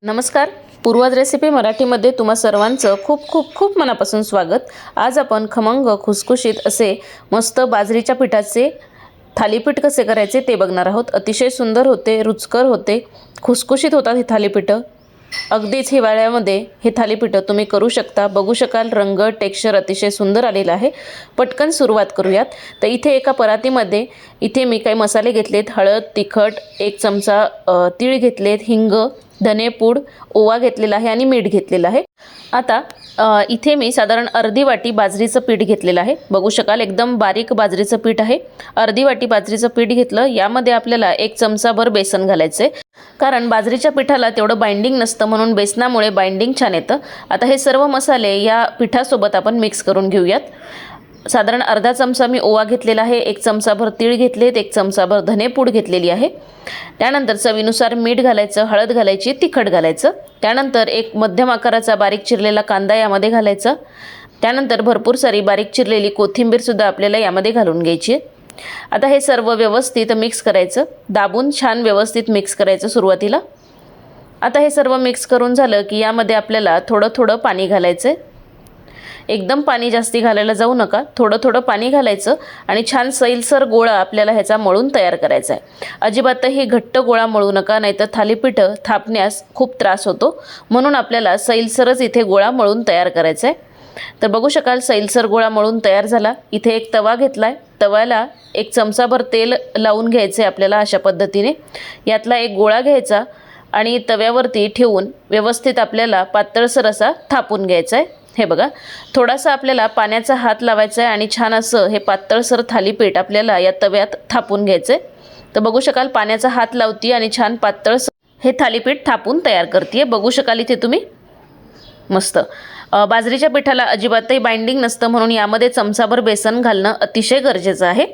नमस्कार, पूर्वाज रेसिपी मराठीमध्ये तुम्हा सर्वांचं खूप खूप खूप मनापासून स्वागत। आज आपण खमंग खुसखुशीत असे मस्त बाजरीच्या पिठाचे थालीपीठ कसे करायचे ते बघणार आहोत। अतिशय सुंदर होते, रुचकर होते, खुसखुशीत होतात हे थालीपीठ। अगदीच हिवाळ्यामध्ये हे थालीपीठ तुम्ही करू शकता। बघू शकाल रंग टेक्स्चर अतिशय सुंदर आलेला आहे। पटकन सुरुवात करूयात। तर इथे एका परातीमध्ये इथे मी काही मसाले घेतलेत। हळद, तिखट, 1 चमचा तीळ घेतलेत, हिंग, धनेपूड, ओवा घेतलेला आहे आणि मीठ घेतलेलं आहे। आता इथे मी साधारण अर्धी वाटी बाजरीचं पीठ घेतलेलं आहे। बघू शकाल एकदम बारीक बाजरीचं पीठ आहे। अर्धी वाटी बाजरीचं पीठ घेतलं। यामध्ये आपल्याला 1 चमचाभर बेसन घालायचे, कारण बाजरीच्या पिठाला तेवढं बाइंडिंग नसतं, म्हणून बेसनामुळे बाइंडिंग छान येतं। आता हे सर्व मसाले या पिठासोबत आपण मिक्स करून घेऊयात। साधारण अर्धा चमचा मी ओवा घेतलेला आहे, 1 चमचाभर तीळ घेतलेत, 1 चमचाभर धनेपूड घेतलेली आहे। त्यानंतर चवीनुसार मीठ घालायचं, हळद घालायची, तिखट घालायचं। त्यानंतर एक मध्यम आकाराचा बारीक चिरलेला कांदा यामध्ये घालायचा। त्यानंतर भरपूर सारी बारीक चिरलेली कोथिंबीर सुद्धा आपल्याला यामध्ये घालून घ्यायची। आता हे सर्व व्यवस्थित मिक्स करायचं, दाबून छान व्यवस्थित मिक्स करायचं सुरुवातीला। आता हे सर्व मिक्स करून झालं की यामध्ये आपल्याला थोडं थोडं पाणी घालायचं। एकदम पाणी जास्ती घालायला जाऊ नका, थोडं थोडं पाणी घालायचं आणि छान सैलसर गोळा आपल्याला ह्याचा मळून तयार करायचा आहे। अजिबातही घट्ट गोळा मळू नका, नाहीतर थालीपीठ थापण्यास खूप त्रास होतो, म्हणून आपल्याला सैलसरच इथे गोळा मळून तयार करायचा आहे। तर बघू शकाल सैलसर गोळा मळून तयार झाला। इथे एक तवा घेतलाय, तव्याला 1 चमचाभर तेल लावून घ्यायचे आपल्याला अशा पद्धतीने। यातला एक गोळा घ्यायचा आणि तव्यावरती ठेवून व्यवस्थित आपल्याला पातळसर असा थापून घ्यायचा आहे। हे बघा, थोडासा आपल्याला पाण्याचा हात लावायचा आहे आणि छान असं हे पातळसर थालीपीठ आपल्याला या तव्यात थापून घ्यायचं आहे। तर बघू शकाल पाण्याचा हात लावती आणि छान पातळसर हे थालीपीठ थापून तयार करते। बघू शकाल इथे तुम्ही मस्त। बाजरीच्या पिठाला अजिबातही बाइंडिंग नसतं, म्हणून यामध्ये चमचाभर बेसन घालणं अतिशय गरजेचं आहे।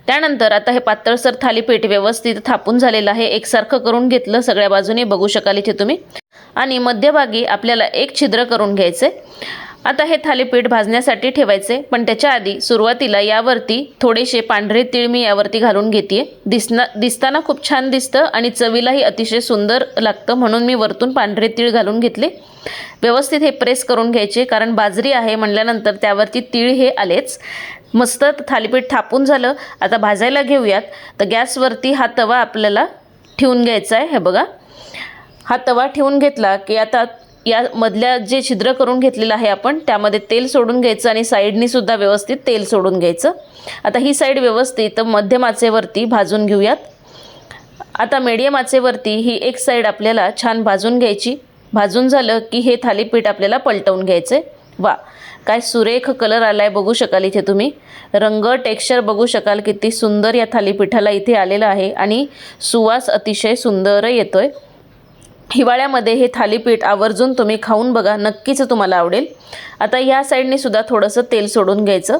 त्यानंतर आता हे पातळसर थालीपीठ व्यवस्थित थापून झालेलं आहे। एकसारखं करून घेतलं सगळ्या बाजूने, बघू शकाल इथे तुम्ही। आणि मध्यभागी आपल्याला एक छिद्र करून घ्यायचे। आता हे थालीपीठ भाजण्यासाठी ठेवायचे, पण त्याच्या आधी सुरुवातीला यावरती थोडेसे पांढरे तीळ मी यावरती घालून घेते। दिसताना खूप छान दिसतं आणि चवीलाही अतिशय सुंदर लागतं, म्हणून मी वरतून पांढरे तीळ घालून घेतले। व्यवस्थित हे प्रेस करून घ्यायचे, कारण बाजरी आहे म्हणल्यानंतर त्यावरती तीळ हे आलेच। मस्त थालीपीठ थापून झालं। आता भाजायला घेऊयात। तर गॅसवरती हा तवा आपल्याला ठेवून घ्यायचा आहे। हे बघा, हा तवा ठेवून घेतला की आता या मधल्या जे छिद्र करून घेतलेलं आहे आपण त्यामध्ये तेल सोडून घ्यायचं आणि साईडनी सुद्धा व्यवस्थित तेल सोडून घ्यायचं। आता ही साईड व्यवस्थित मध्यम आचेवरती भाजून घेऊयात। आता मीडियम आचेवरती ही एक साईड आपल्याला छान भाजून घ्यायची। भाजून झालं की हे थालीपीठ आपल्याला पलटवून घ्यायचे। वा, काय सुरेख कलर आलाय, बघू शकाल इथे तुम्ही। रंग टेक्स्चर बघू शकाल किती सुंदर या थालीपीठाला इथे आलेला आहे आणि सुवास अतिशय सुंदर येतोय। हिवाळ्यामध्ये हे थालीपीठ आवर्जून तुम्ही खाऊन बघा, नक्कीच तुम्हाला आवडेल। आता या साईडने सुद्धा थोडंसं तेल सोडून घ्यायचं।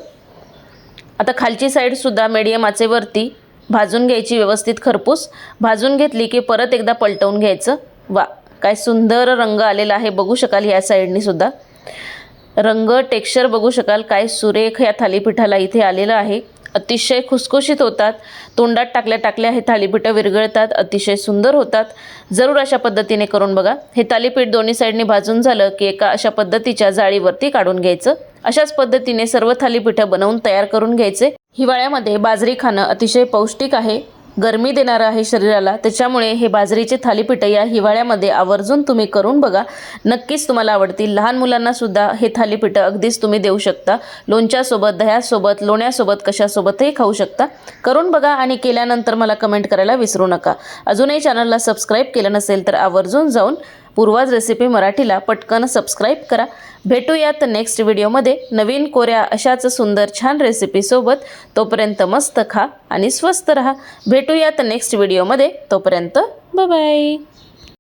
आता खालची साईड सुद्धा मीडियम आचेवरती भाजून घ्यायची, व्यवस्थित खरपूस भाजून घेतली की परत एकदा पलटवून घ्यायचं। वा, काय सुंदर रंग आलेला आहे, बघू शकाल या साईडने सुद्धा। रंग टेक्स्चर बघू शकाल काय सुरेख या थालीपीठाला इथे आलेलं आहे। अतिशय खुसखुशीत होतात, तोंडात टाकल्या टाकल्या हे थालीपीठ विरघळतात, अतिशय सुंदर होतात। जरूर अशा पद्धतीने करून बघा। हे थालीपीठ दोन्ही साईडने भाजून झालं की एका अशा पद्धतीच्या जाळीवरती काढून घ्यायचं। अशाच पद्धतीने सर्व थालीपीठ बनवून तयार करून घ्यायचे। हिवाळ्यामध्ये बाजरी खाणं अतिशय पौष्टिक आहे, गरमी देणारं आहे शरीराला, त्याच्यामुळे हे बाजरीचे थालीपीठ या हिवाळ्यामध्ये आवर्जून तुम्ही करून बघा, नक्कीच तुम्हाला आवडतील। लहान मुलांना सुद्धा हे थालीपीठ अगदीच तुम्ही देऊ शकता। लोणच्यासोबत, दह्यासोबत, लोण्यासोबत, कशासोबतही खाऊ शकता। करून बघा आणि केल्यानंतर मला कमेंट करायला विसरू नका। अजूनही चॅनलला सबस्क्राईब केलं नसेल तर आवर्जून जाऊन पूर्वाज रेसिपी मराठीला पटकन सबस्क्राईब करा। भेटूयात नेक्स्ट व्हिडिओमध्ये नवीन कोऱ्या अशाच सुंदर छान रेसिपीसोबत। तोपर्यंत मस्त खा आणि स्वस्त रहा। भेटूयात नेक्स्ट व्हिडिओमध्ये, तोपर्यंत बाय बाय।